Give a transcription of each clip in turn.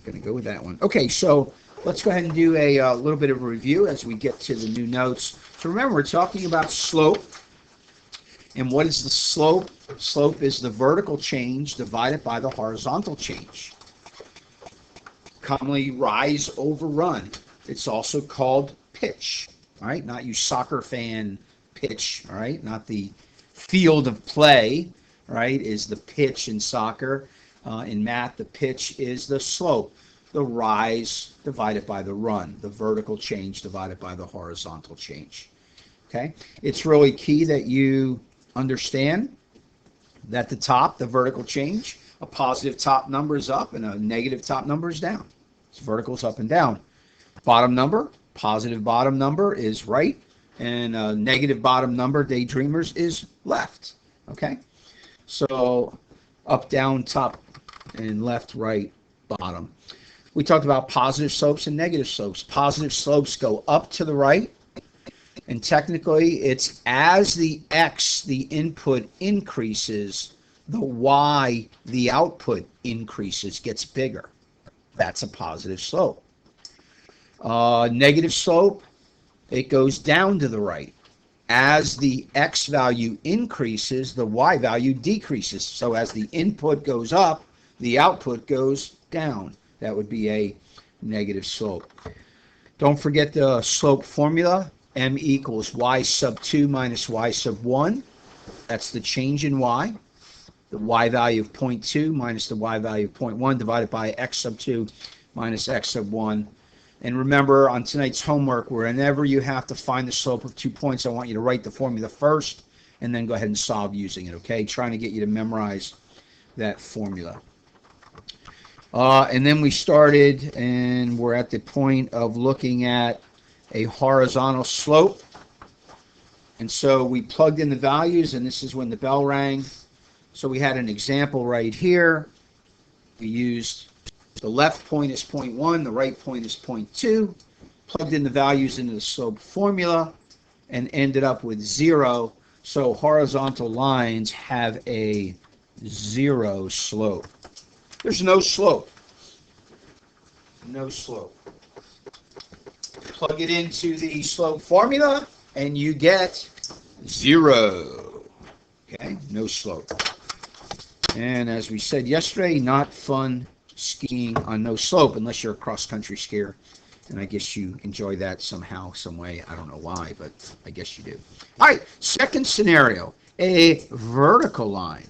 Going to go with that one. Okay, so let's go ahead and do a little bit of a review as we get to the new notes. So remember, we're talking about slope. And what is the slope? Slope is the vertical change divided by the horizontal change. Commonly rise over run. It's also called pitch. All right, not you soccer fan pitch. All right, not the field of play. Right, is the pitch in soccer. In math, the pitch is the slope, the rise divided by the run, the vertical change divided by the horizontal change. Okay, it's really key that you understand that the top, the vertical change, a positive top number is up and a negative top number is down. So vertical is up and down. Bottom number, positive bottom number is right, and a negative bottom number, daydreamers, is left. Okay, so up, down, top, and left, right, bottom. We talked about positive slopes and negative slopes. Positive slopes go up to the right, and technically it's as the x, the input, increases, the y, the output, increases, gets bigger. That's a positive slope. Negative slope, it goes down to the right. As the x value increases, the y value decreases. So as the input goes up, the output goes down. That would be a negative slope. Don't forget the slope formula. M equals y sub 2 minus y sub 1. That's the change in y. The y value of 0.2 minus the y value of 0.1 divided by x sub 2 minus x sub 1. And remember, on tonight's homework, whenever you have to find the slope of 2 points, I want you to write the formula first and then go ahead and solve using it, okay? Trying to get you to memorize that formula. And then we started, and we're at the point of looking at a horizontal slope. And so we plugged in the values, and this is when the bell rang. So we had an example right here. We used the left point is 0.1, the right point is 0.2, plugged in the values into the slope formula, and ended up with 0. So horizontal lines have a 0 slope. There's no slope. No slope. Plug it into the slope formula, and you get 0. Okay, no slope. And as we said yesterday, not fun skiing on no slope unless you're a cross-country skier. And I guess you enjoy that somehow, some way. I don't know why, but I guess you do. All right, second scenario, a vertical line.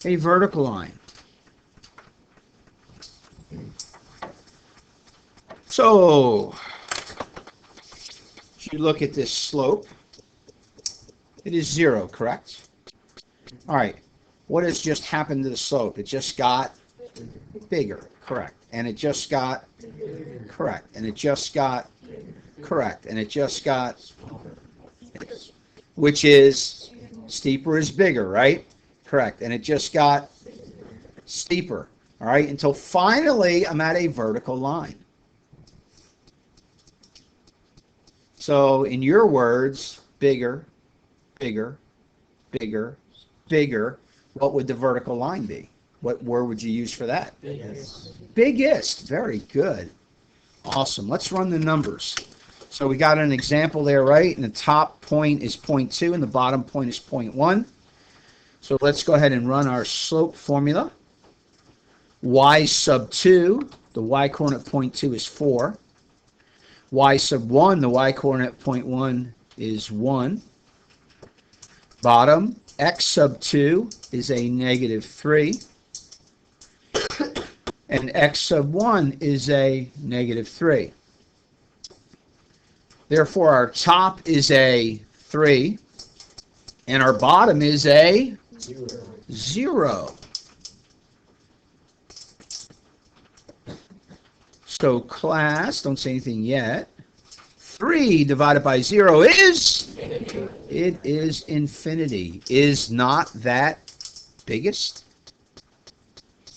A vertical line. So, if you look at this slope, it is 0, correct? All right, what has just happened to the slope? It just got bigger, correct. And it just got correct. And it just got correct. And it just got, which is steeper is bigger, right? Correct. And it just got steeper, all right, until finally I'm at a vertical line. So in your words, bigger, bigger, bigger, bigger, what would the vertical line be? What word would you use for that? Biggest. Biggest. Very good. Awesome. Let's run the numbers. So we got an example there, right? And the top point is 0.2 and the bottom point is 0.1. So let's go ahead and run our slope formula. Y sub 2, the y coordinate 0.2 is 4. Y sub 1, the y coordinate 0.1 is 1. Bottom, x sub 2 is a negative 3. And x sub 1 is a negative 3. Therefore, our top is a 3, and our bottom is a 0. So class, don't say anything yet. 3 divided by 0 is? It is infinity. Is not that biggest?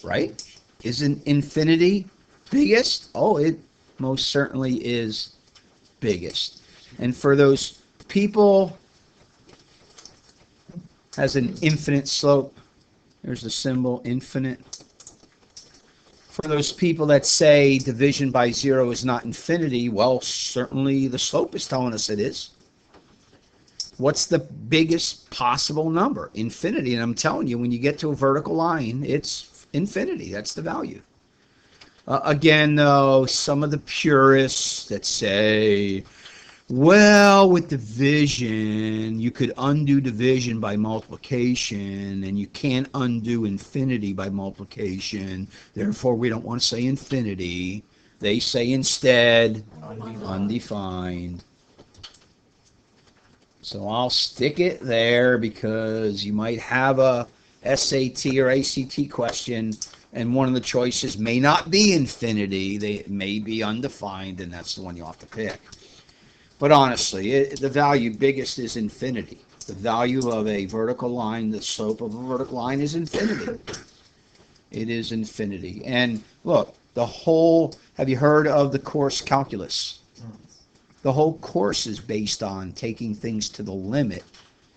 Right? Isn't infinity biggest? Oh, it most certainly is biggest. And for those people, has an infinite slope. There's the symbol, infinite. For those people that say division by 0 is not infinity, well, certainly the slope is telling us it is. What's the biggest possible number? Infinity. And I'm telling you, when you get to a vertical line, it's infinity. That's the value. Again, though, some of the purists that say, well, with division, you could undo division by multiplication, and you can't undo infinity by multiplication. Therefore, we don't want to say infinity. They say instead, undefined. So I'll stick it there because you might have a SAT or ACT question, and one of the choices may not be infinity. They may be undefined, and that's the one you have to pick. But honestly, the value biggest is infinity. The value of a vertical line, the slope of a vertical line is infinity. It is infinity. And look, have you heard of the course calculus? The whole course is based on taking things to the limit,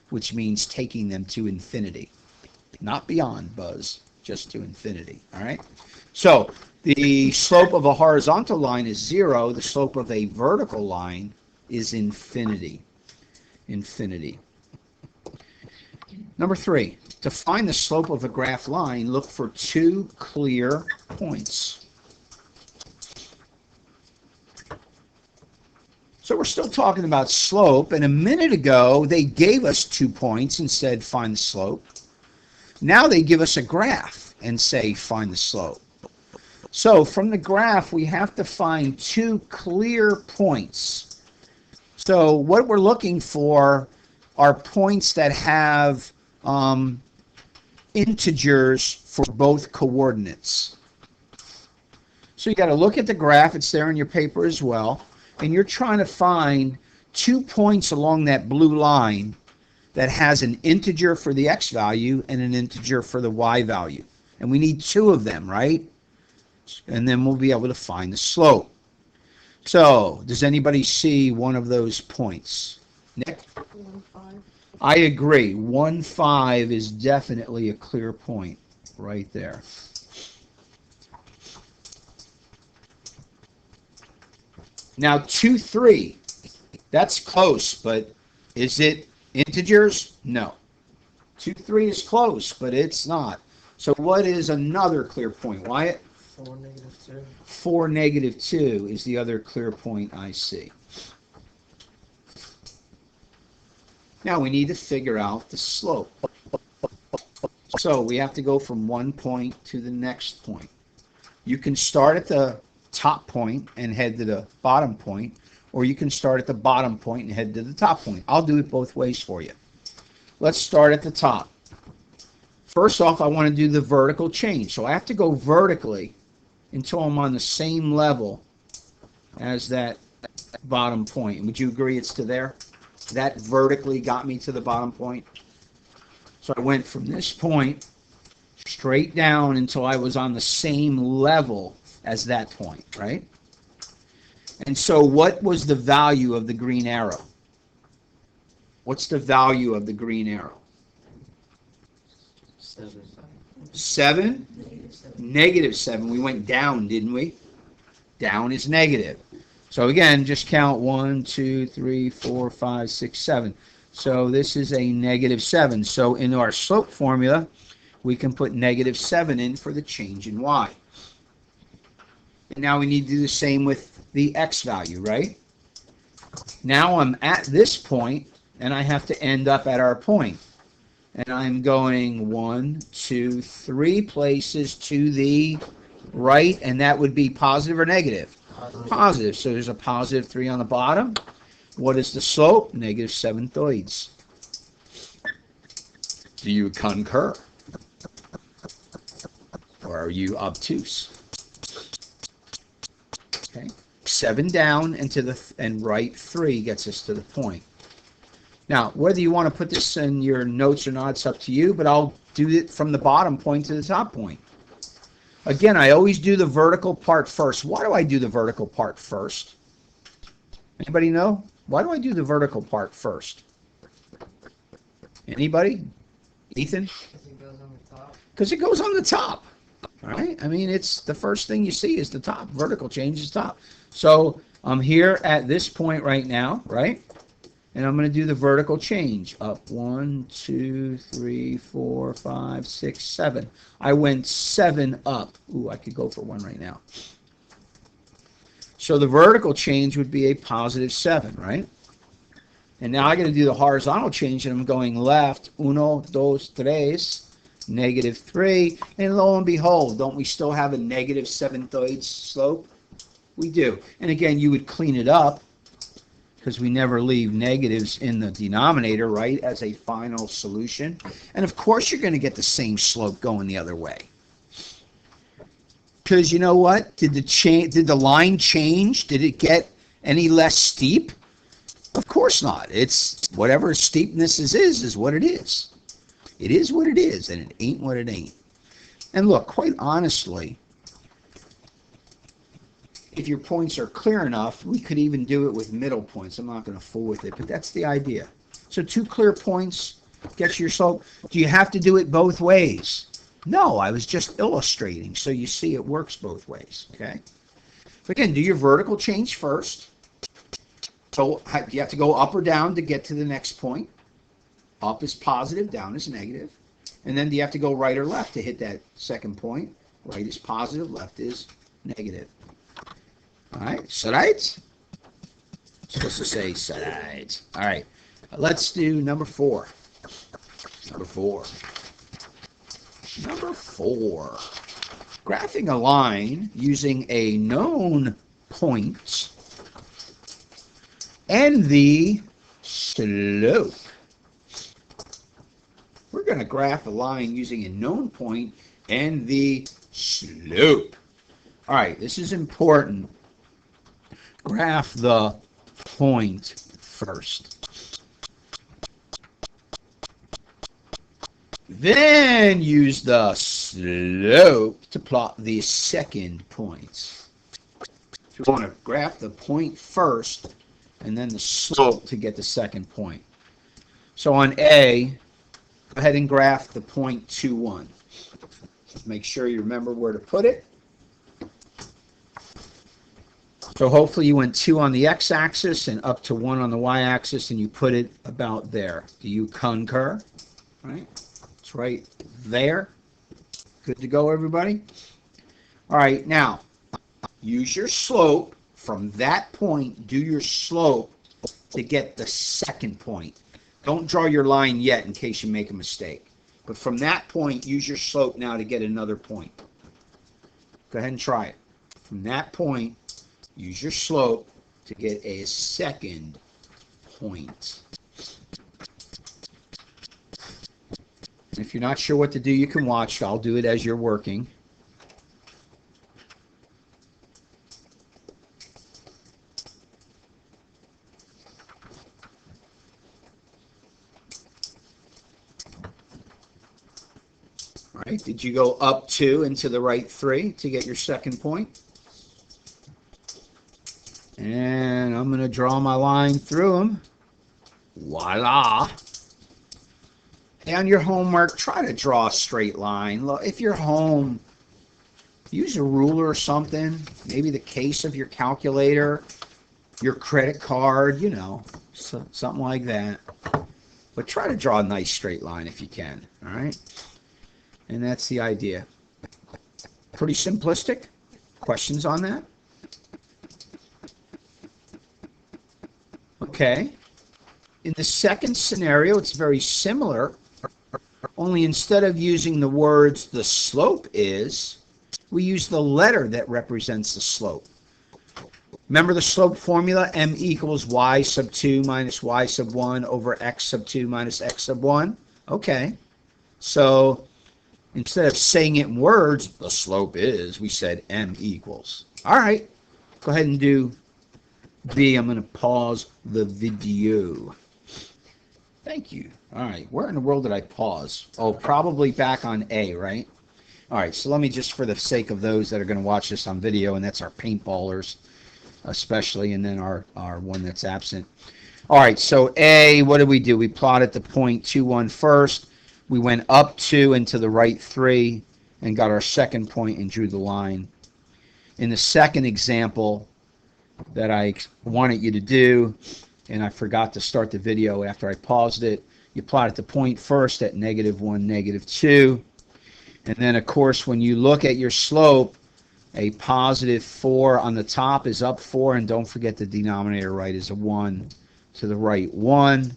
which means taking them to infinity. Not beyond, Buzz, just to infinity. All right? So the slope of a horizontal line is 0. The slope of a vertical line is infinity. Infinity. Number 3, to find the slope of a graph line, look for 2 clear points. So we're still talking about slope, and a minute ago they gave us 2 points and said find the slope. Now they give us a graph and say find the slope. So from the graph we have to find 2 clear points. So what we're looking for are points that have integers for both coordinates. So you got to look at the graph. It's there in your paper as well. And you're trying to find 2 points along that blue line that has an integer for the x value and an integer for the y value. And we need 2 of them, right? And then we'll be able to find the slope. So, does anybody see one of those points? Nick? 1, 5. I agree. 1, 5 is definitely a clear point right there. Now 2, 3, that's close, but is it integers? No. 2, 3 is close, but it's not. So what is another clear point, Wyatt? 4, -2. 4, -2 is the other clear point I see. Now we need to figure out the slope. So we have to go from one point to the next point. You can start at the top point and head to the bottom point, or you can start at the bottom point and head to the top point. I'll do it both ways for you. Let's start at the top. First off, I want to do the vertical change. So I have to go vertically until I'm on the same level as that bottom point. Would you agree it's to there? That vertically got me to the bottom point. So I went from this point straight down until I was on the same level as that point, right? And so what was the value of the green arrow? What's the value of the green arrow? 7. 7? -7. We went down, didn't we? Down is negative. So again, just count 1, 2, 3, 4, 5, 6, 7. So this is a -7. So in our slope formula, we can put -7 in for the change in y. And now we need to do the same with the x value, right? Now I'm at this point, and I have to end up at our point. And I'm going 1, 2, 3 places to the right, and that would be positive or negative? Positive. So there's a +3 on the bottom. What is the slope? -7 thirds. Do you concur? Or are you obtuse? Okay. 7 down and right 3 gets us to the point. Now, whether you want to put this in your notes or not, it's up to you, but I'll do it from the bottom point to the top point. Again, I always do the vertical part first. Why do I do the vertical part first? Anybody know? Why do I do the vertical part first? Anybody? Ethan? Because it goes on the top. Because it goes on the top. All right? I mean, it's the first thing you see is the top. Vertical change is top. So I'm here at this point right now, right? And I'm going to do the vertical change. Up 1, 2, 3, 4, 5, 6, 7. I went 7 up. Ooh, I could go for 1 right now. So the vertical change would be a positive 7, right? And now I got to do the horizontal change, and I'm going left. 1, 2, 3, negative 3. And lo and behold, don't we still have a negative 7/3 slope? We do. And again, you would clean it up because we never leave negatives in the denominator, right, as a final solution. And of course, you're going to get the same slope going the other way. Because you know what? Did the line change? Did it get any less steep? Of course not. It's whatever steepness is what it is. It is what it is, and it ain't what it ain't. And look, quite honestly, if your points are clear enough, we could even do it with middle points. I'm not going to fool with it, but that's the idea. So 2 clear points gets your slope. Do you have to do it both ways? No, I was just illustrating, so you see it works both ways, okay? So again, do your vertical change first. So you have to go up or down to get to the next point. Up is positive, down is negative. And then do you have to go right or left to hit that second point? Right is positive, left is negative. All right, so right? Supposed to say sides. All right, let's do number 4. Number 4. Graphing a line using a known point and the slope. We're going to graph a line using a known point and the slope. All right, this is important. Graph the point first. Then use the slope to plot the second point. So we want to graph the point first and then the slope to get the second point. So on A, go ahead and graph the point 2, 1. Make sure you remember where to put it. So hopefully you went 2 on the x-axis and up to 1 on the y-axis, and you put it about there. Do you concur? Right? It's right there. Good to go, everybody? All right, now, use your slope from that point. Do your slope to get the second point. Don't draw your line yet in case you make a mistake. But from that point, use your slope now to get another point. Go ahead and try it. From that point, use your slope to get a second point. If you're not sure what to do, you can watch. I'll do it as you're working. All right, did you go up 2 into the right 3 to get your second point? And I'm going to draw my line through them. Voila. Hey, on your homework, try to draw a straight line. Look, if you're home, use a ruler or something. Maybe the case of your calculator, your credit card, you know, something like that. But try to draw a nice straight line if you can, all right? And that's the idea. Pretty simplistic. Questions on that? Okay. In the second scenario, it's very similar, only instead of using the words the slope is, we use the letter that represents the slope. Remember the slope formula? M equals y sub 2 minus y sub 1 over x sub 2 minus x sub 1. Okay. So instead of saying it in words, the slope is, we said m equals. All right. Go ahead and do B. I'm going to pause the video. Thank you. All right. Where in the world did I pause? Oh, probably back on A, right? All right. So let me just, for the sake of those that are going to watch this on video, and that's our paintballers especially, and then our one that's absent. All right. So A, what did we do? We plotted the point 2, 1 first. We went up 2 into the right 3, and got our second point and drew the line. In the second example that I wanted you to do, and I forgot to start the video after I paused it, you plotted the point first at -1, -2. And then, of course, when you look at your slope, a +4 on the top is up 4, and don't forget the denominator right is a 1. To the right 1,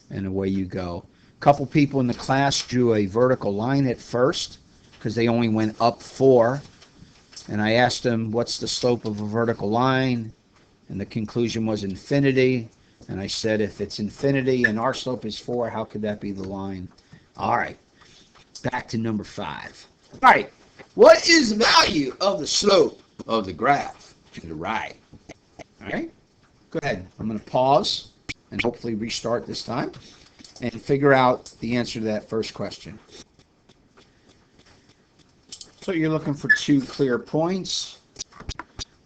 and away you go. A couple people in the class drew a vertical line at first because they only went up 4. And I asked them, what's the slope of a vertical line? And the conclusion was infinity. And I said, if it's infinity and our slope is 4, how could that be the line? All right, back to number 5. All right, what is the value of the slope of the graph to the right? All right, go ahead. I'm going to pause and hopefully restart this time and figure out the answer to that first question. So you're looking for 2 clear points.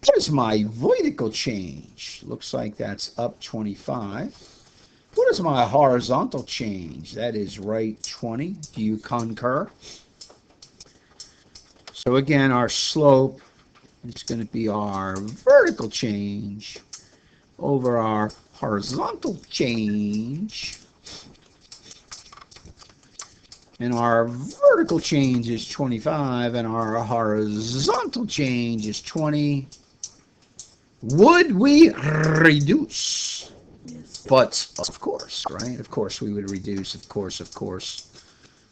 What is my vertical change? Looks like that's up 25. What is my horizontal change? That is right 20. Do you concur? So again, our slope is going to be our vertical change over our horizontal change. And our vertical change is 25, and our horizontal change is 20. Would we reduce? Yes. But, of course, right? Of course we would reduce. Of course, of course.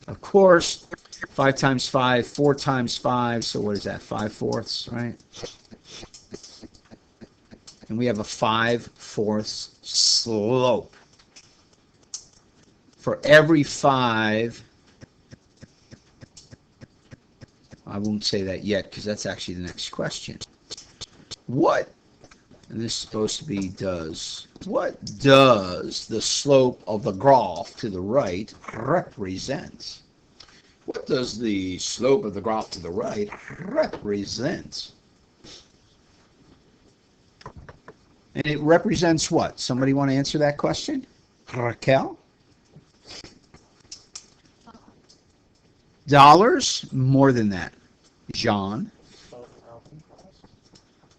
Of course. 5 times 5, 4 times 5. So what is that? 5/4, right? And we have a 5/4 slope. For every 5, I won't say that yet because that's actually the next question. What, and this is supposed to be does, what does the slope of the graph to the right represent? What does the slope of the graph to the right represent? And it represents what? Somebody want to answer that question? Raquel? Dollars? More than that. John?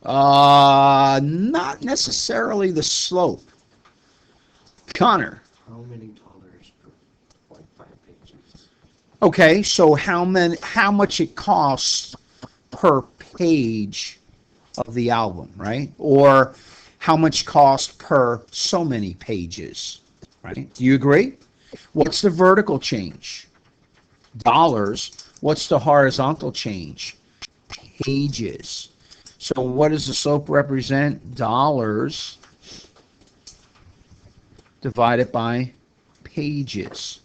Not necessarily the slope. Connor? How many dollars per 5 pages? Okay, so how much it costs per page of the album, right? Or how much cost per so many pages, right? Do you agree? What's the vertical change? Dollars. What's the horizontal change? Pages. So what does the slope represent? Dollars divided by pages.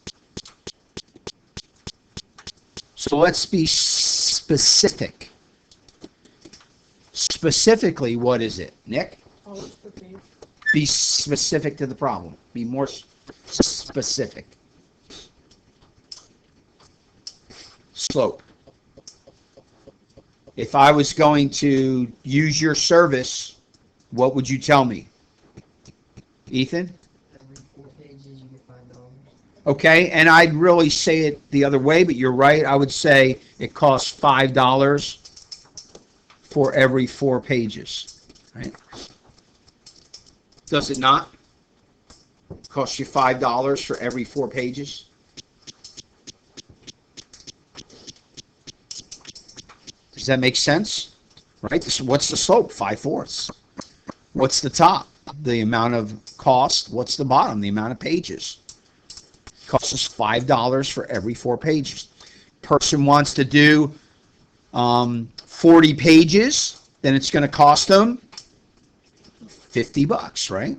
So let's be specific. Specifically, what is it, Nick? $1 per page. Be specific to the problem. Be more specific. Slope. If I was going to use your service, what would you tell me? Ethan? Every 4 pages you get $5. Okay, and I'd really say it the other way, but you're right. I would say it costs $5 for every 4 pages, right? Does it not? Cost you $5 for every 4 pages? Does that make sense? Right? What's the slope? 5/4. What's the top? The amount of cost. What's the bottom? The amount of pages. It costs us $5 for every 4 pages. Person wants to do 40 pages, then it's going to cost them $50, right?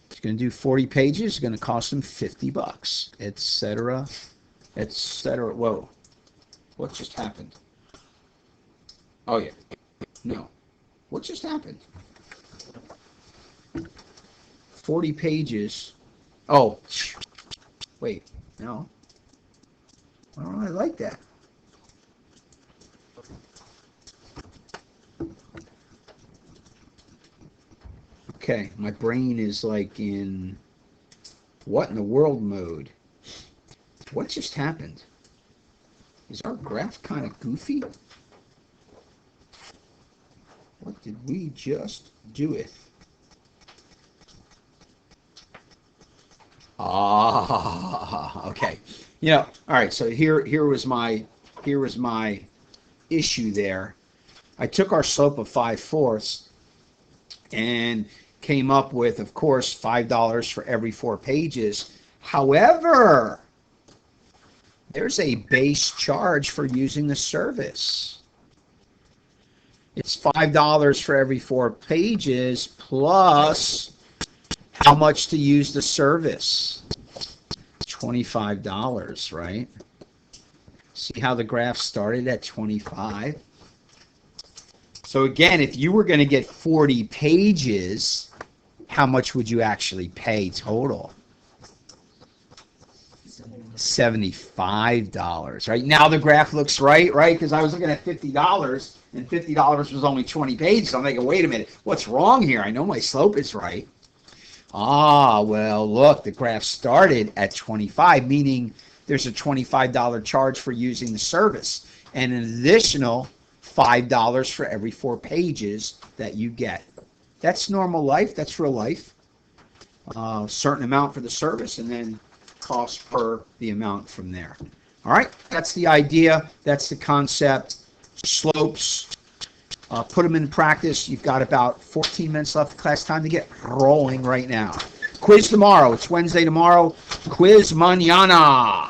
It's going to do 40 pages, it's going to cost them $50, etc., etc. Whoa, what just happened? Oh yeah, no, what just happened? 40 pages. Oh, wait, no. I don't really like that. Okay, my brain is like in what in the world mode. What just happened? Is our graph kind of goofy? What did we just do it? Ah, okay. All right, so here was my issue there. I took our slope of 5/4 and came up with, of course, $5 for every 4 pages. However, there's a base charge for using the service. It's $5 for every 4 pages plus how much to use the service. $25, right? See how the graph started at 25? So again, if you were going to get 40 pages, how much would you actually pay total? $75, right? Now the graph looks right? Because I was looking at $50, and $50 was only 20 pages. I'm thinking, wait a minute, what's wrong here? I know my slope is right. Ah, well, look, the graph started at 25, meaning there's a $25 charge for using the service, and an additional $5 for every 4 pages that you get. That's normal life. That's real life. Certain amount for the service, and then cost per the amount from there. All right, that's the idea. That's the concept. Slopes. Put them in practice. You've got about 14 minutes left of class time to get rolling right now. Quiz tomorrow. It's Wednesday tomorrow. Quiz mañana.